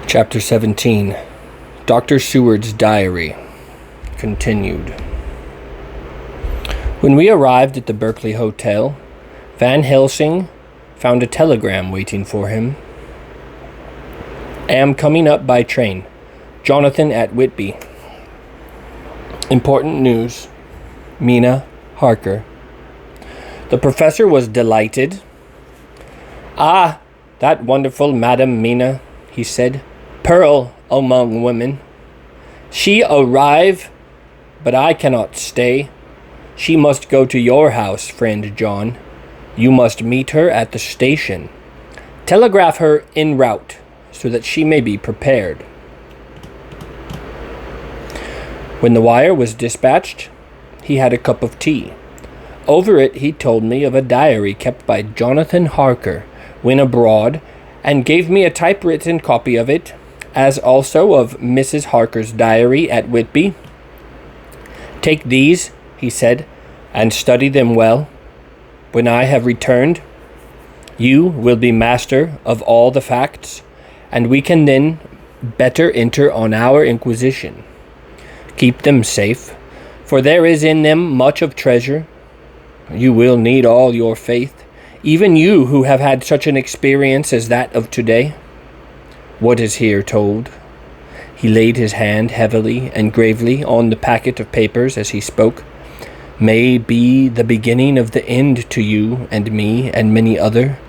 Chapter 17. Dr. Seward's Diary. Continued. When we arrived at the Berkeley Hotel, Van Helsing found a telegram waiting for him. Am coming up by train. Jonathan at Whitby. Important news. Mina Harker. The professor was delighted. Ah, that wonderful Madam Mina, he said. Pearl among women. She arrive, but I cannot stay. She must go to your house, friend John. You must meet her at the station. Telegraph her en route, so that she may be prepared. When the wire was dispatched, he had a cup of tea. Over it he told me of a diary kept by Jonathan Harker when abroad, and gave me a typewritten copy of it, as also of Mrs. Harker's diary at Whitby. Take these, he said, and study them well. When I have returned, you will be master of all the facts, and we can then better enter on our inquisition. Keep them safe, for there is in them much of treasure. You will need all your faith, even you who have had such an experience as that of today. What is here told? He laid his hand heavily and gravely on the packet of papers as he spoke. May be the beginning of the end to you and me and many other,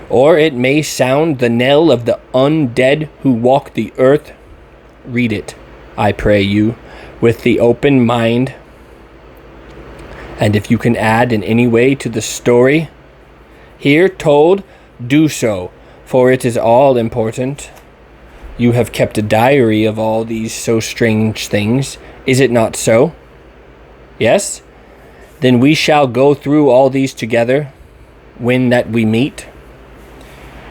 or it may sound the knell of the undead who walk the earth. Read it, I pray you, with the open mind. And if you can add in any way to the story here told, do so, for it is all important. You have kept a diary of all these so strange things, is it not so? Yes? Then we shall go through all these together, when that we meet.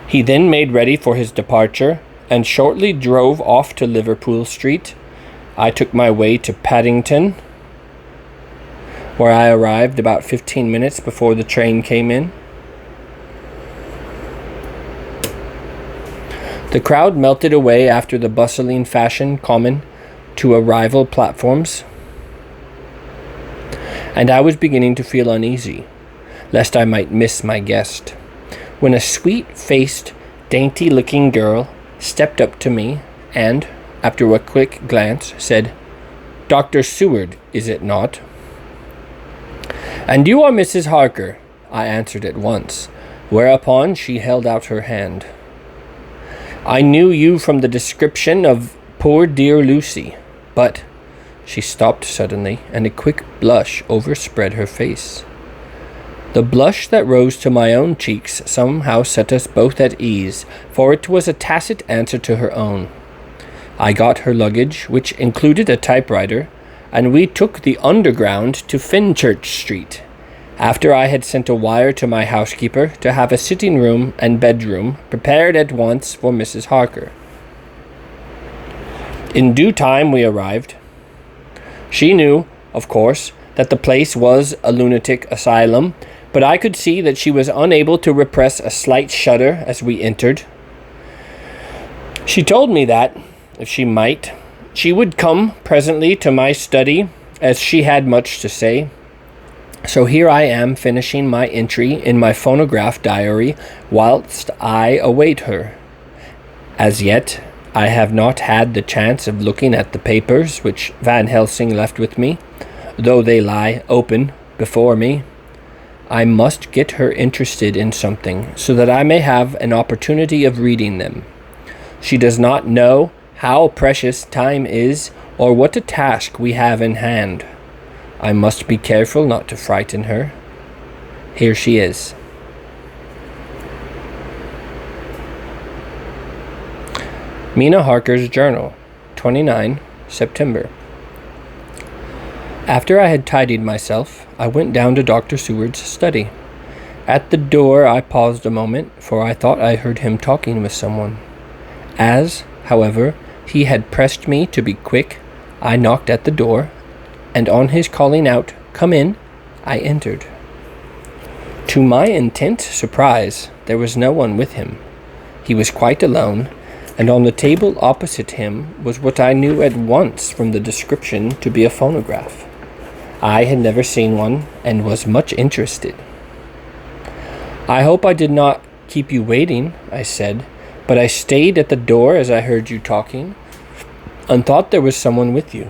He then made ready for his departure, and shortly drove off to Liverpool Street. I took my way to Paddington, where I arrived about 15 minutes before the train came in. The crowd melted away after the bustling fashion common to arrival platforms, and I was beginning to feel uneasy, lest I might miss my guest, when a sweet-faced, dainty-looking girl stepped up to me and, after a quick glance, said, "Dr. Seward, is it not?" "And you are Mrs. Harker," I answered at once, whereupon she held out her hand. "I knew you from the description of poor dear Lucy, but—" She stopped suddenly, and a quick blush overspread her face. The blush that rose to my own cheeks somehow set us both at ease, for it was a tacit answer to her own. I got her luggage, which included a typewriter, and we took the Underground to Fenchurch Street, after I had sent a wire to my housekeeper to have a sitting room and bedroom prepared at once for Mrs. Harker. In due time we arrived. She knew, of course, that the place was a lunatic asylum, but I could see that she was unable to repress a slight shudder as we entered. She told me that, if she might, she would come presently to my study, as she had much to say. So here I am finishing my entry in my phonograph diary whilst I await her. As yet, I have not had the chance of looking at the papers which Van Helsing left with me, though they lie open before me. I must get her interested in something, so that I may have an opportunity of reading them. She does not know how precious time is, or what a task we have in hand. I must be careful not to frighten her. Here she is. Mina Harker's Journal, 29 September. After I had tidied myself, I went down to Dr. Seward's study. At the door I paused a moment, for I thought I heard him talking with someone. As, however, he had pressed me to be quick, I knocked at the door, and on his calling out, "Come in," I entered. To my intense surprise, there was no one with him. He was quite alone, and on the table opposite him was what I knew at once from the description to be a phonograph. I had never seen one and was much interested. "I hope I did not keep you waiting," I said, "but I stayed at the door as I heard you talking, and thought there was someone with you."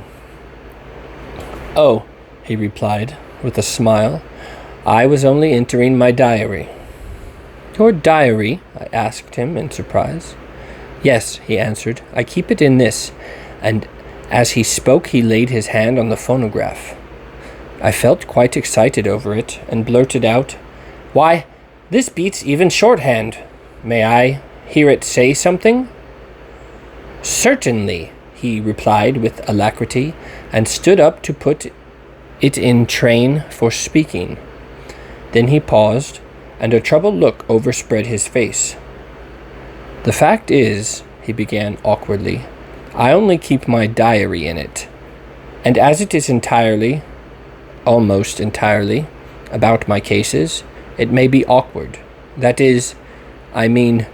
"Oh," he replied, with a smile, "I was only entering my diary." "Your diary?" I asked him in surprise. "Yes," he answered, "I keep it in this," and as he spoke he laid his hand on the phonograph. I felt quite excited over it, and blurted out, "Why, this beats even shorthand. May I hear it say something?" "Certainly," he replied with alacrity, and stood up to put it in train for speaking. Then he paused, and a troubled look overspread his face. "The fact is," he began awkwardly, "I only keep my diary in it, and as it is almost entirely, about my cases, it may be awkward. That is, I mean—"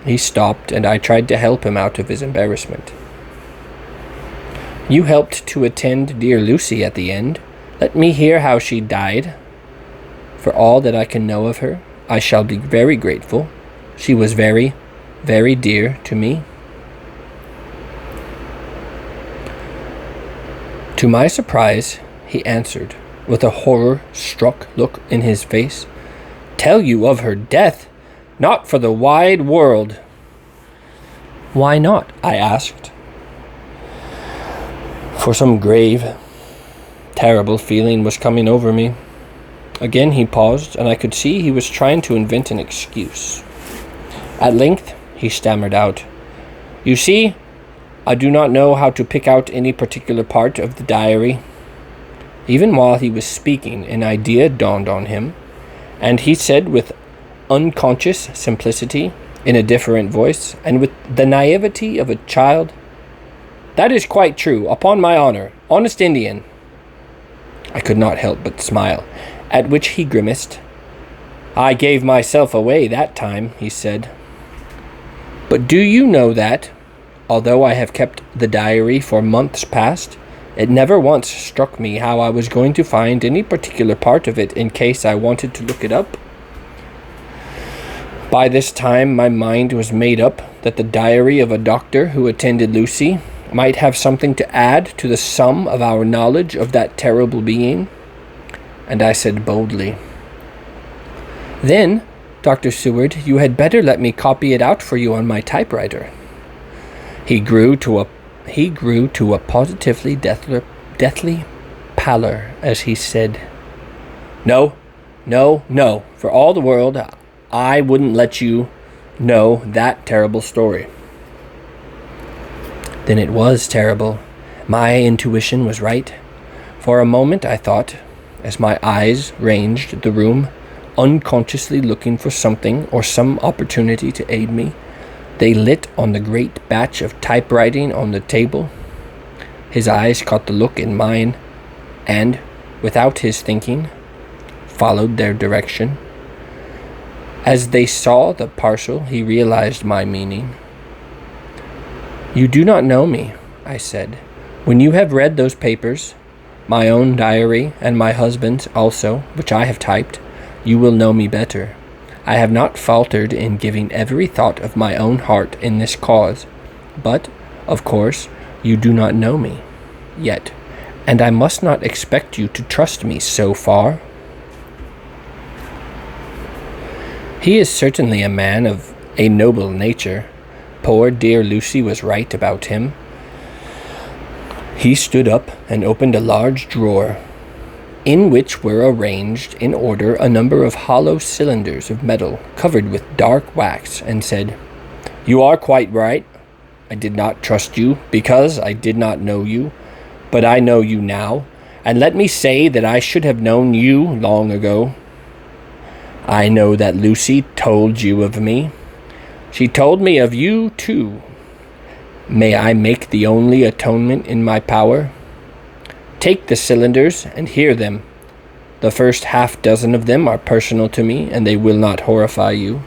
He stopped, and I tried to help him out of his embarrassment. "You helped to attend dear Lucy at the end. Let me hear how she died. For all that I can know of her, I shall be very grateful. She was very, very dear to me." To my surprise, he answered, with a horror-struck look in his face, "Tell you of her death? Not for the wide world." "Why not?" I asked. For some grave, terrible feeling was coming over me. Again he paused, and I could see he was trying to invent an excuse. At length he stammered out, "You see, I do not know how to pick out any particular part of the diary." Even while he was speaking, an idea dawned on him, and he said with unconscious simplicity, in a different voice, and with the naivety of a child, "That is quite true, upon my honor, honest Indian." I could not help but smile, at which he grimaced. "I gave myself away that time," he said. "But do you know that, although I have kept the diary for months past, it never once struck me how I was going to find any particular part of it in case I wanted to look it up? By this time my mind was made up that the diary of a doctor who attended Lucy might have something to add to the sum of our knowledge of that terrible being." And I said boldly, "Then, Dr. Seward, you had better let me copy it out for you on my typewriter." He grew to a positively deathly pallor as he said, No, for all the world, I wouldn't let you know that terrible story." Then it was terrible. My intuition was right. For a moment I thought, as my eyes ranged the room, unconsciously looking for something or some opportunity to aid me, they lit on the great batch of typewriting on the table. His eyes caught the look in mine, and, without his thinking, followed their direction. As they saw the parcel, he realized my meaning. "You do not know me," I said. "When you have read those papers, my own diary and my husband's also, which I have typed, you will know me better. I have not faltered in giving every thought of my own heart in this cause, but, of course, you do not know me yet, and I must not expect you to trust me so far." He is certainly a man of a noble nature. Poor dear Lucy was right about him. He stood up and opened a large drawer, in which were arranged in order a number of hollow cylinders of metal covered with dark wax, and said, "You are quite right. I did not trust you because I did not know you, but I know you now, and let me say that I should have known you long ago. I know that Lucy told you of me. She told me of you, too. May I make the only atonement in my power? Take the cylinders and hear them. The first half-dozen of them are personal to me, and they will not horrify you.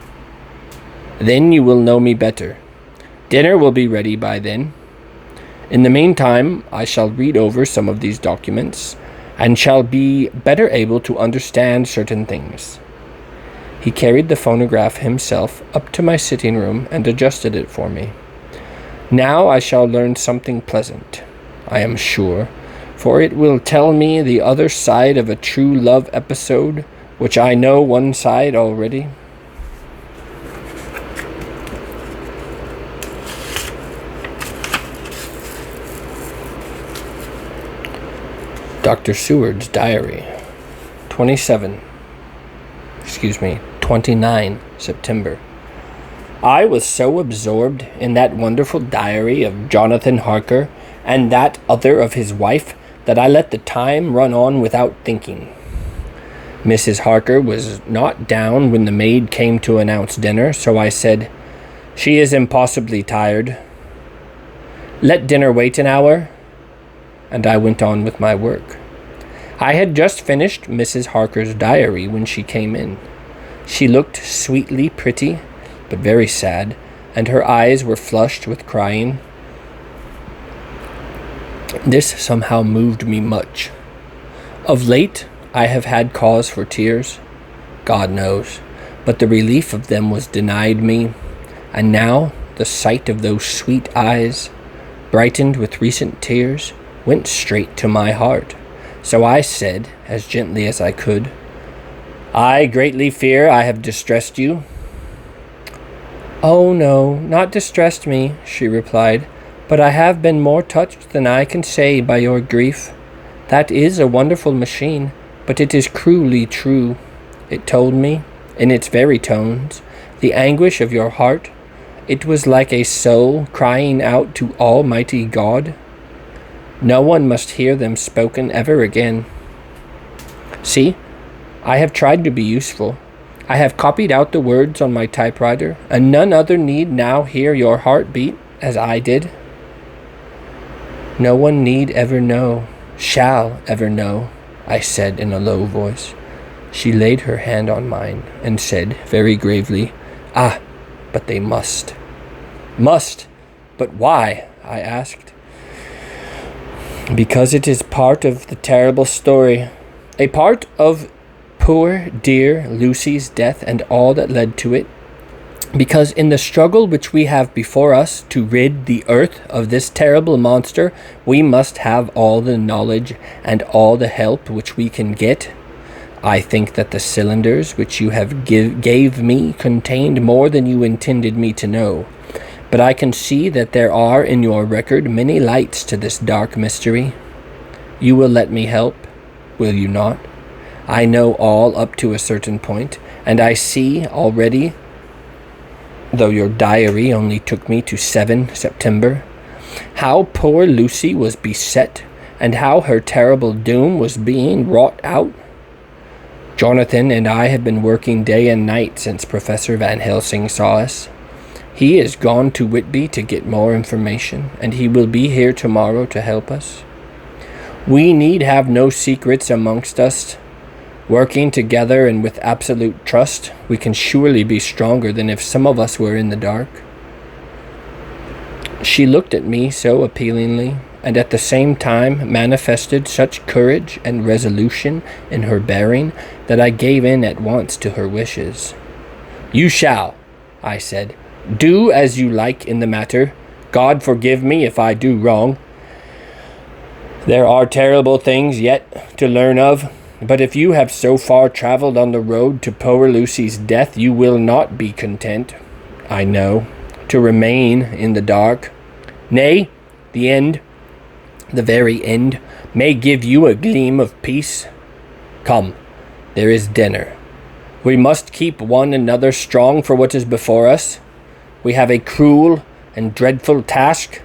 Then you will know me better. Dinner will be ready by then. In the meantime, I shall read over some of these documents and shall be better able to understand certain things." He carried the phonograph himself up to my sitting room and adjusted it for me. "Now I shall learn something pleasant, I am sure, for it will tell me the other side of a true love episode, which I know one side already." Dr. Seward's diary, 29 September. I was so absorbed in that wonderful diary of Jonathan Harker and that other of his wife that I let the time run on without thinking. Mrs. Harker was not down when the maid came to announce dinner, so I said, "She is impossibly tired. Let dinner wait an hour," and I went on with my work. I had just finished Mrs. Harker's diary when she came in. She looked sweetly pretty, but very sad, and her eyes were flushed with crying. This somehow moved me much. Of late, I have had cause for tears, God knows, but the relief of them was denied me, and now the sight of those sweet eyes, brightened with recent tears, went straight to my heart. So I said, as gently as I could, "I greatly fear I have distressed you." "Oh, no, not distressed me," she replied, "but I have been more touched than I can say by your grief. That is a wonderful machine, but it is cruelly true. It told me, in its very tones, the anguish of your heart. It was like a soul crying out to Almighty God. No one must hear them spoken ever again. See, I have tried to be useful. I have copied out the words on my typewriter, and none other need now hear your heart beat as I did. No one need ever know, shall ever know," I said in a low voice. She laid her hand on mine and said very gravely, "Ah, but they must." "Must? But why?" I asked. "Because it is part of the terrible story, a part of poor dear Lucy's death and all that led to it. Because in the struggle which we have before us to rid the earth of this terrible monster, we must have all the knowledge and all the help which we can get. I think that the cylinders which you have gave me contained more than you intended me to know. But I can see that there are in your record many lights to this dark mystery. You will let me help, will you not? I know all up to a certain point, and I see already, though your diary only took me to 7 September, how poor Lucy was beset, and how her terrible doom was being wrought out. Jonathan and I have been working day and night since Professor Van Helsing saw us. He is gone to Whitby to get more information, and he will be here tomorrow to help us. We need have no secrets amongst us. Working together and with absolute trust, we can surely be stronger than if some of us were in the dark." She looked at me so appealingly, and at the same time manifested such courage and resolution in her bearing, that I gave in at once to her wishes. "You shall," I said, "do as you like in the matter. God forgive me if I do wrong. There are terrible things yet to learn of, but if you have so far traveled on the road to poor Lucy's death, you will not be content, I know, to remain in the dark. Nay, the end, the very end, may give you a gleam of peace. Come, there is dinner. We must keep one another strong for what is before us. We have a cruel and dreadful task.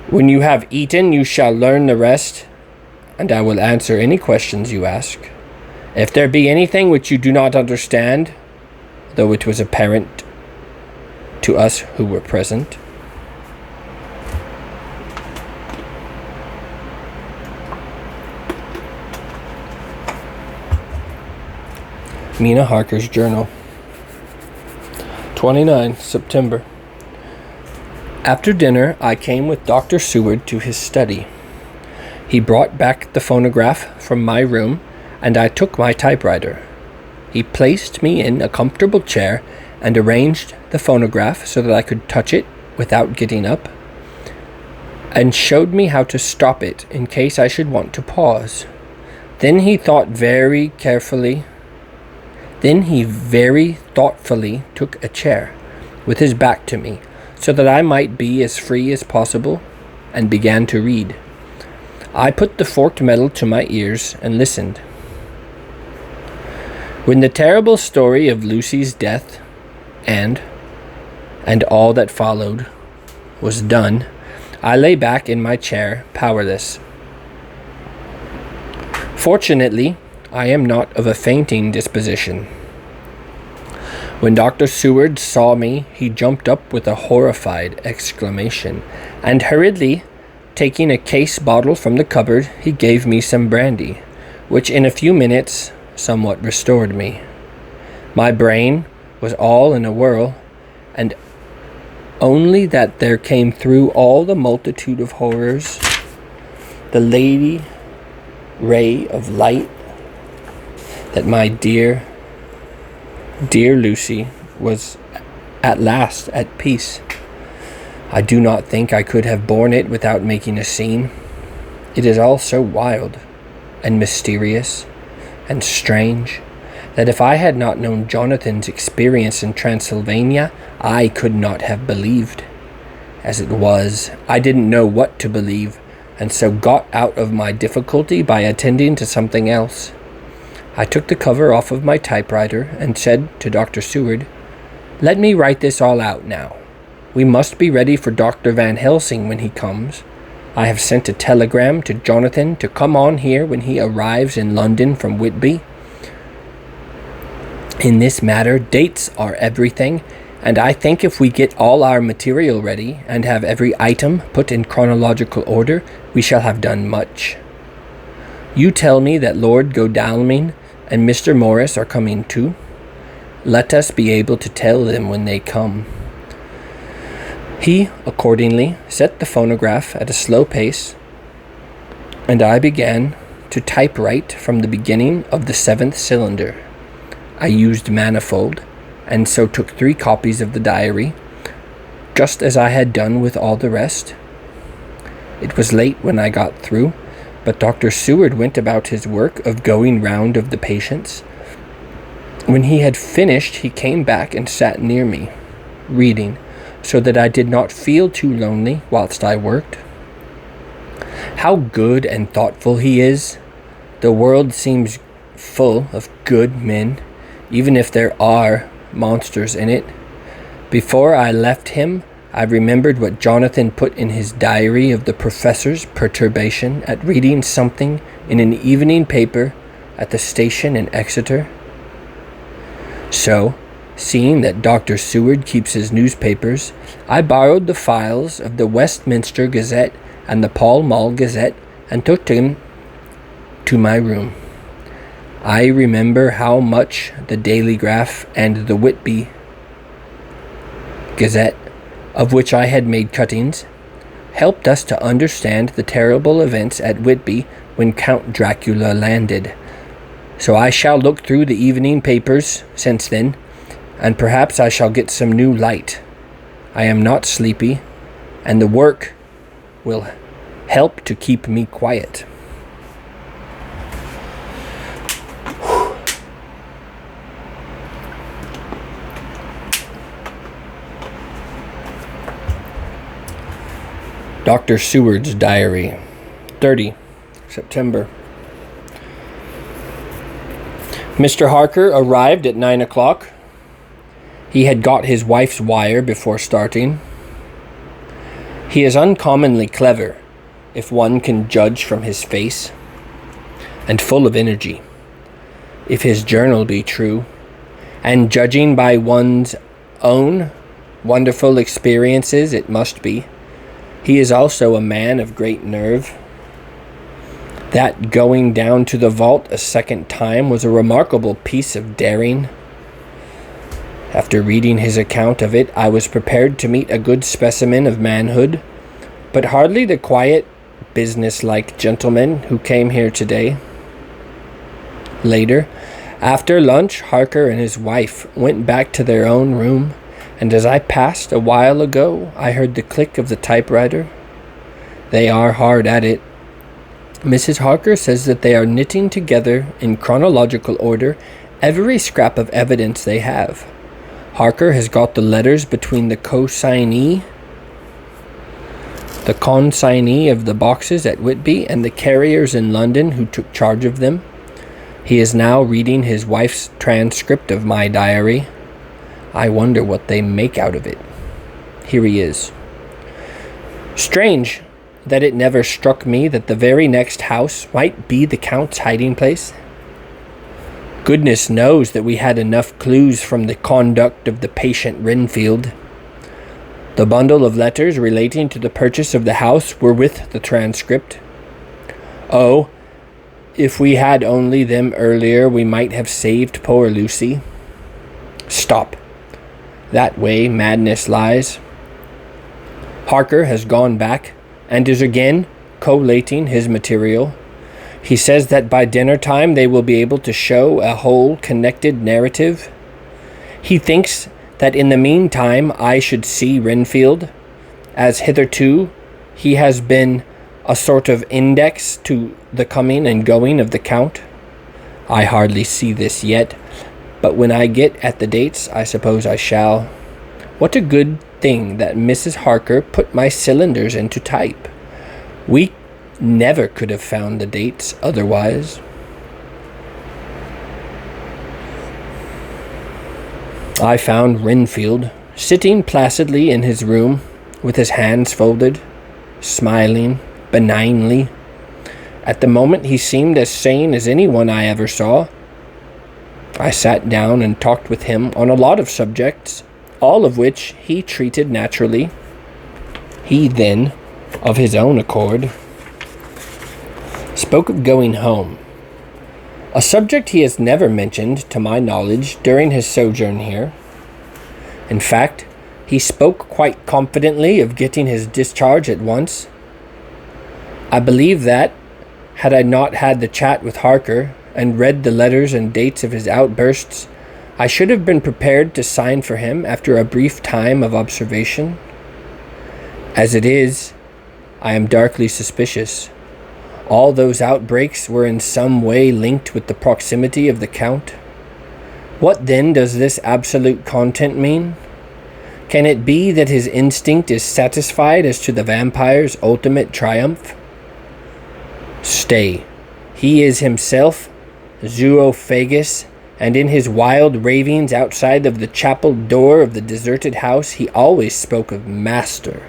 When you have eaten, you shall learn the rest, and I will answer any questions you ask. If there be anything which you do not understand, though it was apparent to us who were present." Mina Harker's journal, 29 September. After dinner, I came with Dr. Seward to his study. He brought back the phonograph from my room, and I took my typewriter. He placed me in a comfortable chair and arranged the phonograph so that I could touch it without getting up, and showed me how to stop it in case I should want to pause. Then he very thoughtfully took a chair with his back to me so that I might be as free as possible, and began to read. I put the forked metal to my ears and listened. When the terrible story of Lucy's death and all that followed was done, I lay back in my chair, powerless. Fortunately, I am not of a fainting disposition. When Dr. Seward saw me, he jumped up with a horrified exclamation, and hurriedly taking a case bottle from the cupboard, he gave me some brandy, which in a few minutes somewhat restored me. My brain was all in a whirl, and only that there came through all the multitude of horrors the lady ray of light that my dear Lucy was at last at peace. I do not think I could have borne it without making a scene. It is all so wild and mysterious and strange that if I had not known Jonathan's experience in Transylvania, I could not have believed. As it was, I didn't know what to believe, and so got out of my difficulty by attending to something else. I took the cover off of my typewriter and said to Dr. Seward, "Let me write this all out now. We must be ready for Dr. Van Helsing when he comes. I have sent a telegram to Jonathan to come on here when he arrives in London from Whitby. In this matter, dates are everything, and I think if we get all our material ready and have every item put in chronological order, we shall have done much. You tell me that Lord Godalming and Mr. Morris are coming too. Let us be able to tell them when they come." He accordingly set the phonograph at a slow pace, and I began to typewrite from the beginning of the 7th cylinder. I used manifold, and so took 3 copies of the diary, just as I had done with all the rest. It was late when I got through, but Dr. Seward went about his work of going round of the patients. When he had finished, he came back and sat near me, reading, so that I did not feel too lonely whilst I worked. How good and thoughtful he is! The world seems full of good men, even if there are monsters in it. Before I left him, I remembered what Jonathan put in his diary of the professor's perturbation at reading something in an evening paper at the station in Exeter. So, seeing that Dr. Seward keeps his newspapers, I borrowed the files of the Westminster Gazette and the Pall Mall Gazette and took them to my room. I remember how much the Daily Graph and the Whitby Gazette, of which I had made cuttings, helped us to understand the terrible events at Whitby when Count Dracula landed. So I shall look through the evening papers since then, and perhaps I shall get some new light. I am not sleepy, and the work will help to keep me quiet. Dr. Seward's Diary, 30 September. Mr. Harker arrived at 9 o'clock. He had got his wife's wire before starting. He is uncommonly clever, if one can judge from his face, and full of energy, if his journal be true, and judging by one's own wonderful experiences, it must be. He is also a man of great nerve. That going down to the vault a second time was a remarkable piece of daring. After reading his account of it, I was prepared to meet a good specimen of manhood, but hardly the quiet, business-like gentleman who came here today. Later, after lunch, Harker and his wife went back to their own room, and as I passed a while ago, I heard the click of the typewriter. They are hard at it. Mrs. Harker says that they are knitting together in chronological order every scrap of evidence they have. Harker has got the letters between the consignee of the boxes at Whitby and the carriers in London who took charge of them. He is now reading his wife's transcript of my diary. I wonder what they make out of it. Here he is. Strange that it never struck me that the very next house might be the Count's hiding place. Goodness knows that we had enough clues from the conduct of the patient Renfield. The bundle of letters relating to the purchase of the house were with the transcript. Oh, if we had only them earlier, we might have saved poor Lucy. Stop. That way madness lies. Harker has gone back and is again collating his material. He says that by dinner time they will be able to show a whole connected narrative. He thinks that in the meantime I should see Renfield, as hitherto he has been a sort of index to the coming and going of the Count. I hardly see this yet, but when I get at the dates, I suppose I shall. What a good thing that Mrs. Harker put my cylinders into type. We never could have found the dates otherwise. I found Renfield sitting placidly in his room with his hands folded, smiling benignly. At the moment he seemed as sane as anyone I ever saw. I sat down and talked with him on a lot of subjects, all of which he treated naturally. He then, of his own accord, spoke of going home, a subject he has never mentioned, to my knowledge, during his sojourn here. In fact, he spoke quite confidently of getting his discharge at once. I believe that, had I not had the chat with Harker and read the letters and dates of his outbursts, I should have been prepared to sign for him after a brief time of observation. As it is, I am darkly suspicious. All those outbreaks were in some way linked with the proximity of the Count. What then does this absolute content mean? Can it be that his instinct is satisfied as to the vampire's ultimate triumph? Stay. He is himself zoophagus, and in his wild ravings outside of the chapel door of the deserted house he always spoke of master.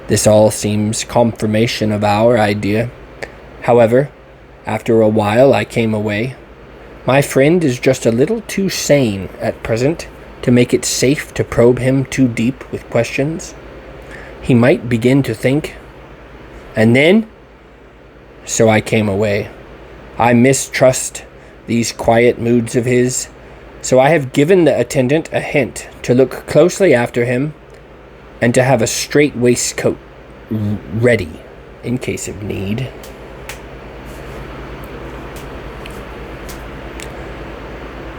This all seems confirmation of our idea. However, after a while I came away. My friend is just a little too sane at present to make it safe to probe him too deep with questions. He might begin to think. And then, so I came away. I mistrust these quiet moods of his, so I have given the attendant a hint to look closely after him and to have a straight waistcoat ready in case of need.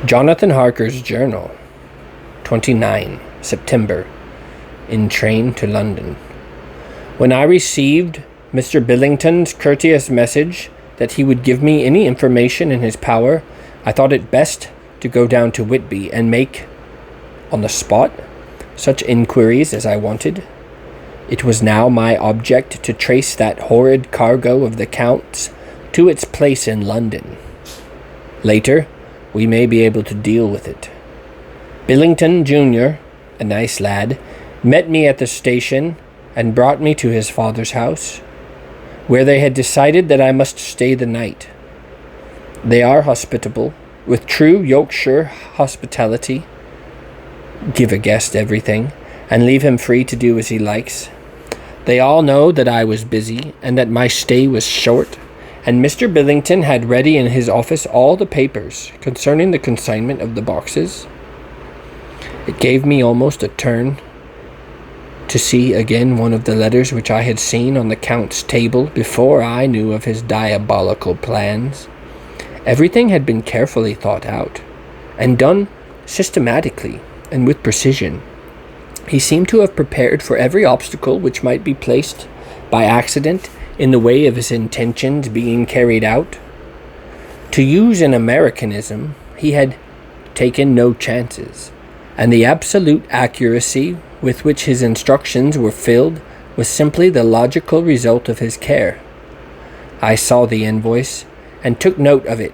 Jonathan Harker's Journal, 29 September, in train to London. When I received Mr. Billington's courteous message that he would give me any information in his power, I thought it best to go down to Whitby and make, on the spot, such inquiries as I wanted. It was now my object to trace that horrid cargo of the Count's to its place in London. Later, we may be able to deal with it. Billington, Jr., a nice lad, met me at the station and brought me to his father's house, where they had decided that I must stay the night. They are hospitable, with true Yorkshire hospitality. Give a guest everything, and leave him free to do as he likes. They all know that I was busy, and that my stay was short, and Mr. Billington had ready in his office all the papers concerning the consignment of the boxes. It gave me almost a turn to see again one of the letters which I had seen on the Count's table before I knew of his diabolical plans. Everything had been carefully thought out, and done systematically and with precision. He seemed to have prepared for every obstacle which might be placed by accident in the way of his intentions being carried out. To use an Americanism, he had taken no chances, and the absolute accuracy with which his instructions were filled was simply the logical result of his care. I saw the invoice and took note of it.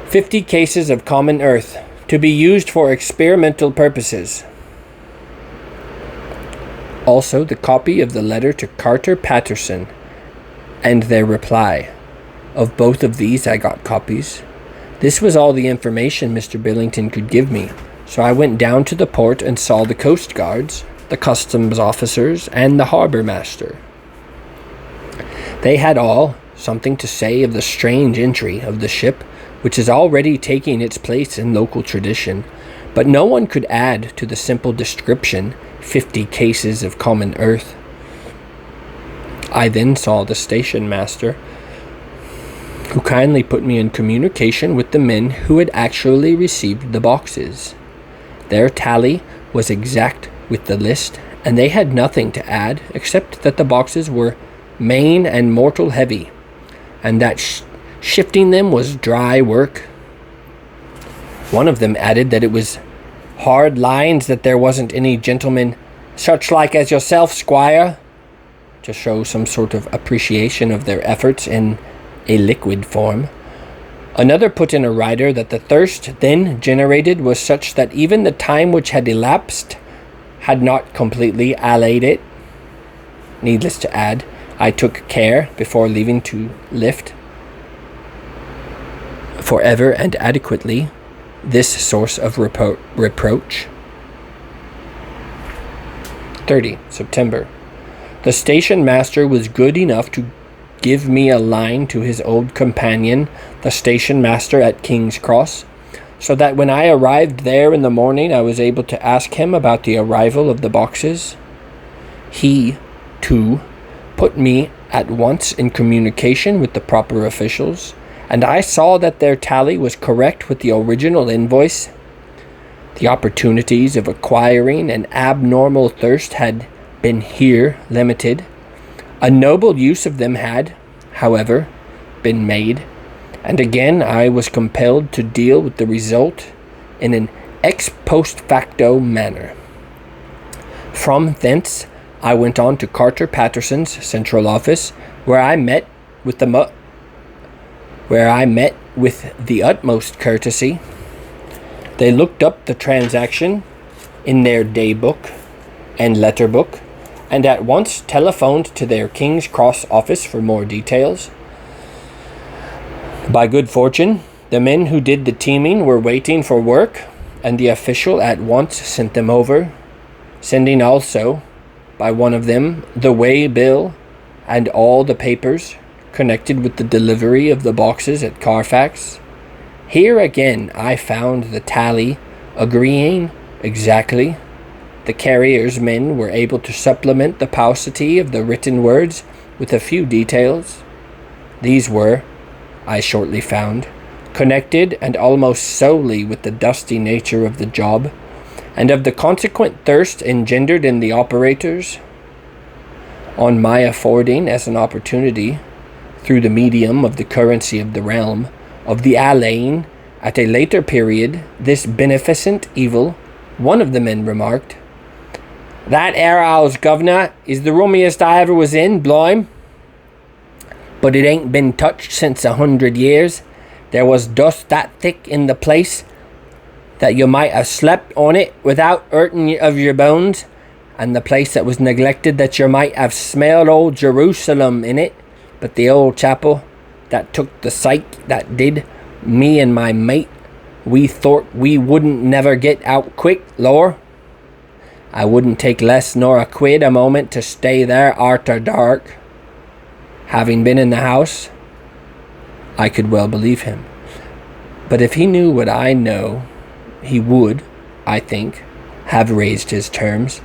50 cases of common earth, to be used for experimental purposes. Also the copy of the letter to Carter Patterson and their reply. Of both of these I got copies. This was all the information Mr. Billington could give me, so I went down to the port and saw the coast guards, the customs officers, and the harbour master. They had all something to say of the strange entry of the ship, which is already taking its place in local tradition, but no one could add to the simple description 50 cases of common earth. I then saw the station master, who kindly put me in communication with the men who had actually received the boxes. Their tally was exact with the list, and they had nothing to add except that the boxes were main and mortal heavy, and that shifting them was dry work. One of them added that it was hard lines, that there wasn't any gentleman such like as yourself, squire, to show some sort of appreciation of their efforts in a liquid form. Another put in a rider that the thirst then generated was such that even the time which had elapsed had not completely allayed it. Needless to add, I took care before leaving to lift forever and adequately this source of reproach. 30 September. The station master was good enough to give me a line to his old companion, the station master at King's Cross, so that when I arrived there in the morning I was able to ask him about the arrival of the boxes. He, too, put me at once in communication with the proper officials, and I saw that their tally was correct with the original invoice. The opportunities of acquiring an abnormal thirst had been here limited. A noble use of them had, however, been made, and again I was compelled to deal with the result in an ex post facto manner. From thence I went on to Carter Patterson's central office, where I met with the utmost courtesy. They looked up the transaction in their day book and letter book, and at once telephoned to their King's Cross office for more details. By good fortune, the men who did the teaming were waiting for work, and the official at once sent them over, sending also, by one of them, the way bill and all the papers connected with the delivery of the boxes at Carfax. Here again I found the tally agreeing exactly. The carrier's men were able to supplement the paucity of the written words with a few details. These were, I shortly found, connected and almost solely with the dusty nature of the job, and of the consequent thirst engendered in the operators. On my affording as an opportunity, through the medium of the currency of the realm, of the allaying, at a later period, this beneficent evil, one of the men remarked, "That ere house, governor, is the rummiest I ever was in, bloime. But it ain't been touched since 100 years. There was dust that thick in the place that you might have slept on it without hurting of your bones, and the place that was neglected that you might have smelled old Jerusalem in it. But the old chapel that took the sight that did, me and my mate, we thought we wouldn't never get out quick, lor. I wouldn't take less nor a quid a moment to stay there arter dark." Having been in the house, I could well believe him. But if he knew what I know, he would, I think, have raised his terms.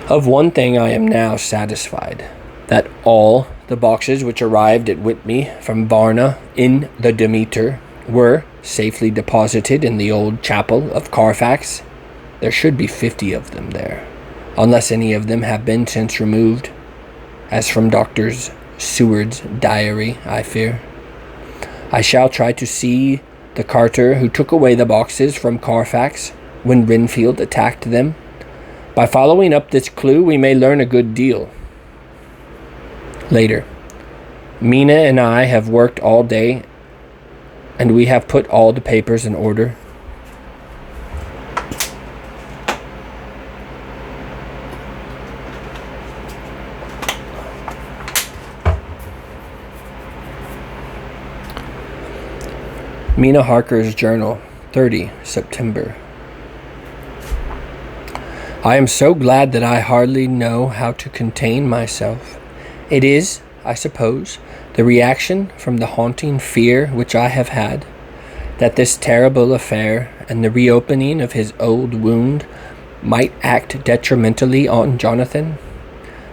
Of one thing I am now satisfied, that all the boxes which arrived at Whitby from Varna in the Demeter were safely deposited in the old chapel of Carfax. There should be 50 of them there, unless any of them have been since removed, as from Dr. Seward's diary, I fear. I shall try to see the carter who took away the boxes from Carfax when Renfield attacked them. By following up this clue, we may learn a good deal. Later, Mina and I have worked all day, and we have put all the papers in order. Mina Harker's Journal, 30 September. I am so glad that I hardly know how to contain myself. It is, I suppose, the reaction from the haunting fear which I have had, that this terrible affair and the reopening of his old wound might act detrimentally on Jonathan.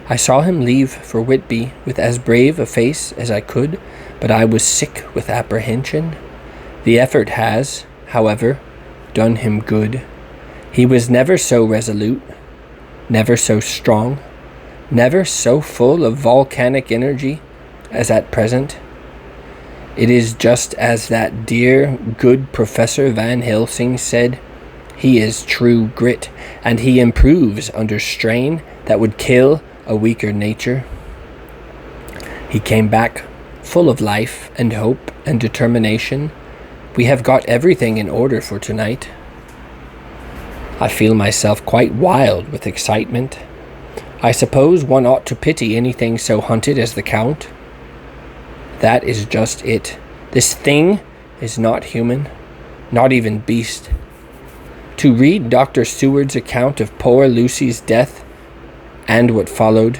I saw him leave for Whitby with as brave a face as I could, but I was sick with apprehension. The effort has, however, done him good. He was never so resolute, never so strong, never so full of volcanic energy as at present. It is just as that dear, good Professor Van Helsing said, he is true grit, and he improves under strain that would kill a weaker nature. He came back full of life and hope and determination. We have got everything in order for tonight. I feel myself quite wild with excitement. I suppose one ought to pity anything so hunted as the Count. That is just it. This thing is not human, not even beast. To read Dr. Seward's account of poor Lucy's death and what followed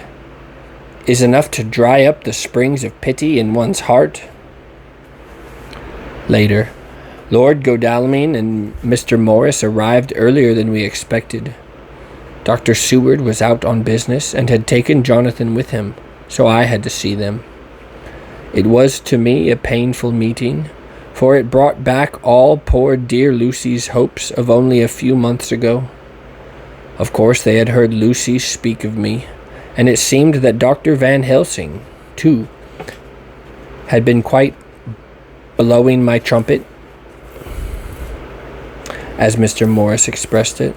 is enough to dry up the springs of pity in one's heart. Later, Lord Godalming and Mr. Morris arrived earlier than we expected. Dr. Seward was out on business and had taken Jonathan with him, so I had to see them. It was to me a painful meeting, for it brought back all poor dear Lucy's hopes of only a few months ago. Of course they had heard Lucy speak of me, and it seemed that Dr. Van Helsing, too, had been quite blowing my trumpet, as Mr. Morris expressed it.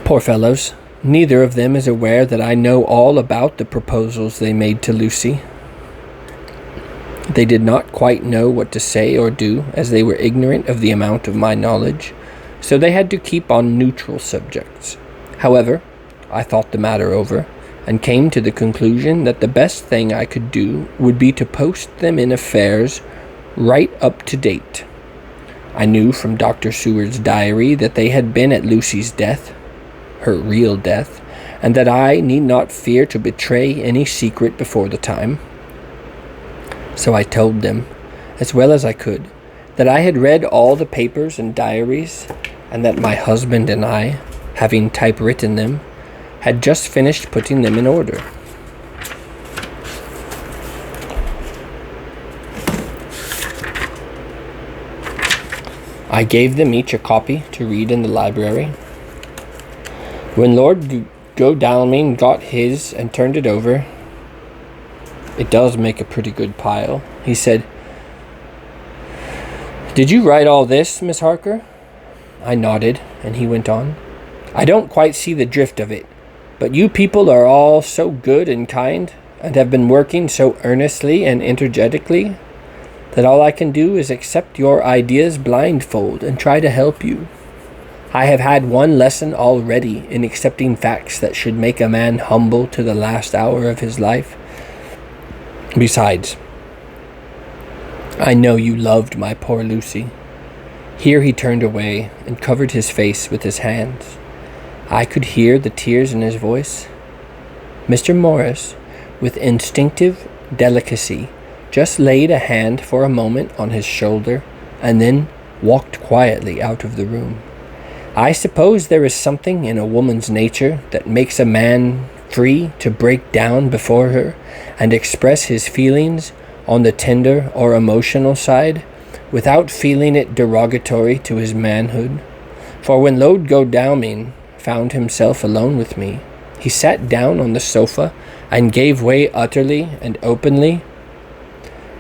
Poor fellows, neither of them is aware that I know all about the proposals they made to Lucy. They did not quite know what to say or do, as they were ignorant of the amount of my knowledge, so they had to keep on neutral subjects. However, I thought the matter over, and came to the conclusion that the best thing I could do would be to post them in affairs right up to date. I knew from Dr. Seward's diary that they had been at Lucy's death, her real death, and that I need not fear to betray any secret before the time. So I told them, as well as I could, that I had read all the papers and diaries, and that my husband and I, having typewritten them, had just finished putting them in order. I gave them each a copy to read in the library. When Lord Godalming got his and turned it over, "It does make a pretty good pile," he said. "Did you write all this, Miss Harker?" I nodded, and he went on. "I don't quite see the drift of it, but you people are all so good and kind, and have been working so earnestly and energetically, that all I can do is accept your ideas blindfold and try to help you. I have had one lesson already in accepting facts that should make a man humble to the last hour of his life. Besides, I know you loved my poor Lucy." Here he turned away and covered his face with his hands. I could hear the tears in his voice. Mr. Morris, with instinctive delicacy, just laid a hand for a moment on his shoulder and then walked quietly out of the room. I suppose there is something in a woman's nature that makes a man free to break down before her and express his feelings on the tender or emotional side without feeling it derogatory to his manhood. For when Lord Godalming found himself alone with me, he sat down on the sofa and gave way utterly and openly.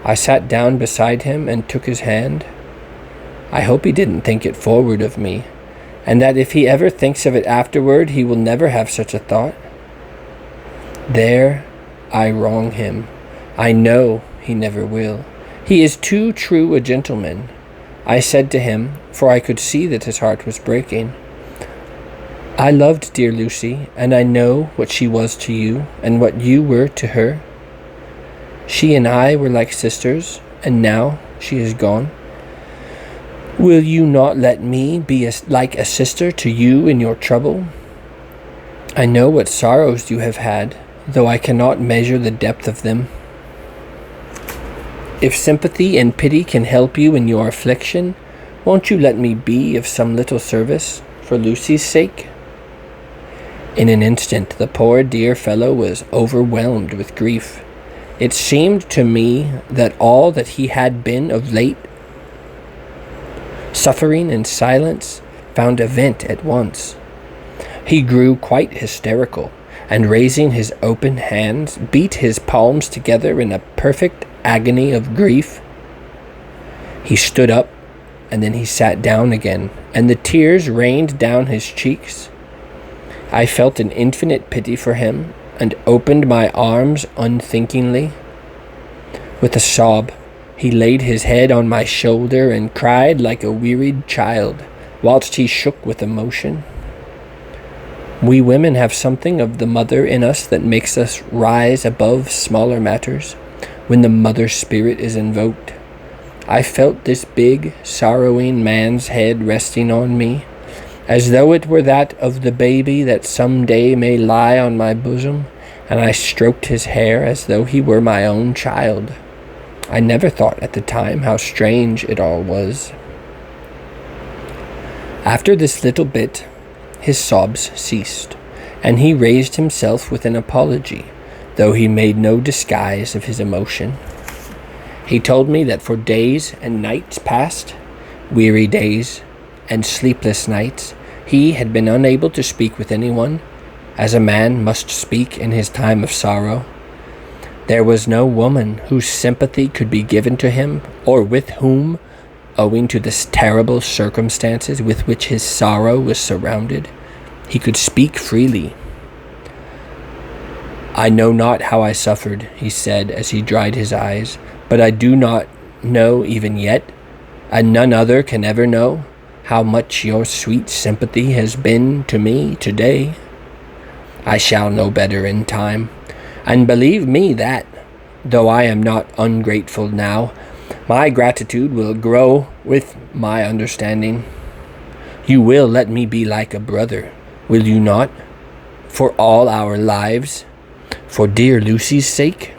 I sat down beside him and took his hand. I hope he didn't think it forward of me, and that if he ever thinks of it afterward, he will never have such a thought. There I wrong him. I know he never will. He is too true a gentleman. I said to him, for I could see that his heart was breaking, I loved dear Lucy, and I know what she was to you, and what you were to her. She and I were like sisters, and now she is gone. Will you not let me be like a sister to you in your trouble? I know what sorrows you have had, though I cannot measure the depth of them. If sympathy and pity can help you in your affliction, won't you let me be of some little service for Lucy's sake? In an instant, the poor dear fellow was overwhelmed with grief. It seemed to me that all that he had been of late suffering in silence found a vent at once. He grew quite hysterical, and raising his open hands, beat his palms together in a perfect agony of grief. He stood up, and then he sat down again, and the tears rained down his cheeks. I felt an infinite pity for him, and opened my arms unthinkingly. With a sob, he laid his head on my shoulder and cried like a wearied child, whilst he shook with emotion. We women have something of the mother in us that makes us rise above smaller matters when the mother spirit is invoked. I felt this big, sorrowing man's head resting on me, as though it were that of the baby that some day may lie on my bosom, and I stroked his hair as though he were my own child. I never thought at the time how strange it all was. After this little bit, his sobs ceased, and he raised himself with an apology, though he made no disguise of his emotion. He told me that for days and nights past, weary days and sleepless nights, he had been unable to speak with anyone, as a man must speak in his time of sorrow. There was no woman whose sympathy could be given to him, or with whom, owing to the terrible circumstances with which his sorrow was surrounded, he could speak freely. I know not how I suffered, he said as he dried his eyes, but I do not know even yet, and none other can ever know, how much your sweet sympathy has been to me today. I shall know better in time, and believe me that, though I am not ungrateful now, my gratitude will grow with my understanding. You will let me be like a brother, will you not, for all our lives, for dear Lucy's sake?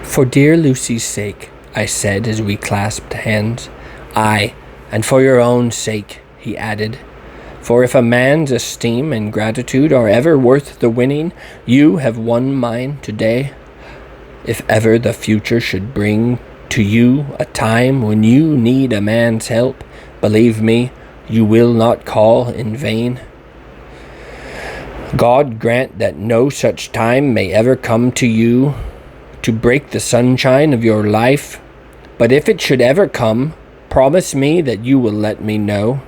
For dear Lucy's sake, I said as we clasped hands. Aye, and for your own sake, he added. For if a man's esteem and gratitude are ever worth the winning, you have won mine today. If ever the future should bring to you a time when you need a man's help, believe me, you will not call in vain. God grant that no such time may ever come to you to break the sunshine of your life, but if it should ever come, promise me that you will let me know.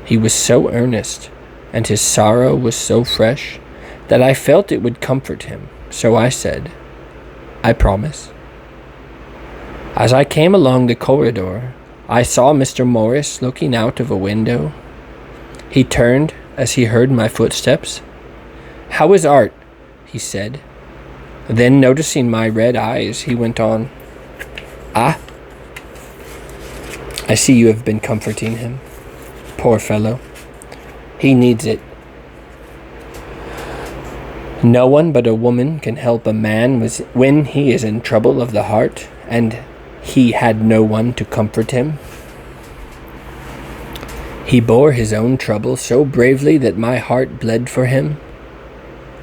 He was so earnest, and his sorrow was so fresh, that I felt it would comfort him, so I said, I promise. As I came along the corridor, I saw Mr. Morris looking out of a window. He turned as he heard my footsteps. How is Art? He said. Then, noticing my red eyes, he went on, Ah, I see you have been comforting him. Poor fellow. He needs it. No one but a woman can help a man when he is in trouble of the heart, and he had no one to comfort him. He bore his own trouble so bravely that my heart bled for him.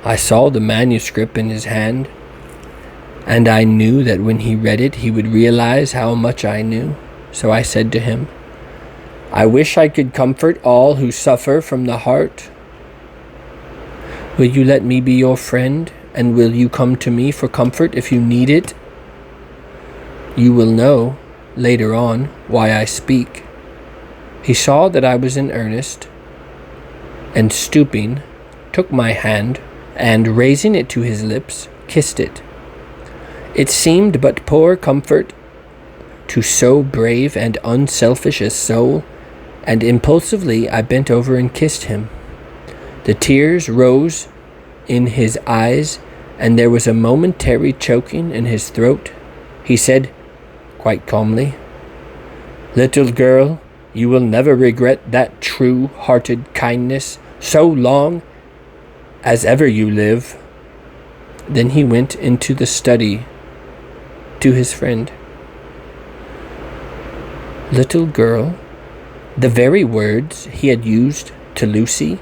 I saw the manuscript in his hand, and I knew that when he read it he would realize how much I knew. So I said to him, I wish I could comfort all who suffer from the heart. Will you let me be your friend, and will you come to me for comfort if you need it? You will know, later on, why I speak. He saw that I was in earnest, and stooping, took my hand, and raising it to his lips, kissed it. It seemed but poor comfort to so brave and unselfish a soul, and impulsively I bent over and kissed him. The tears rose in his eyes, and there was a momentary choking in his throat. He said, quite calmly, Little girl, you will never regret that true-hearted kindness so long as ever you live. Then he went into the study to his friend. Little girl, the very words he had used to Lucy.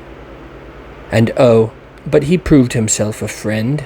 And oh, but he proved himself a friend.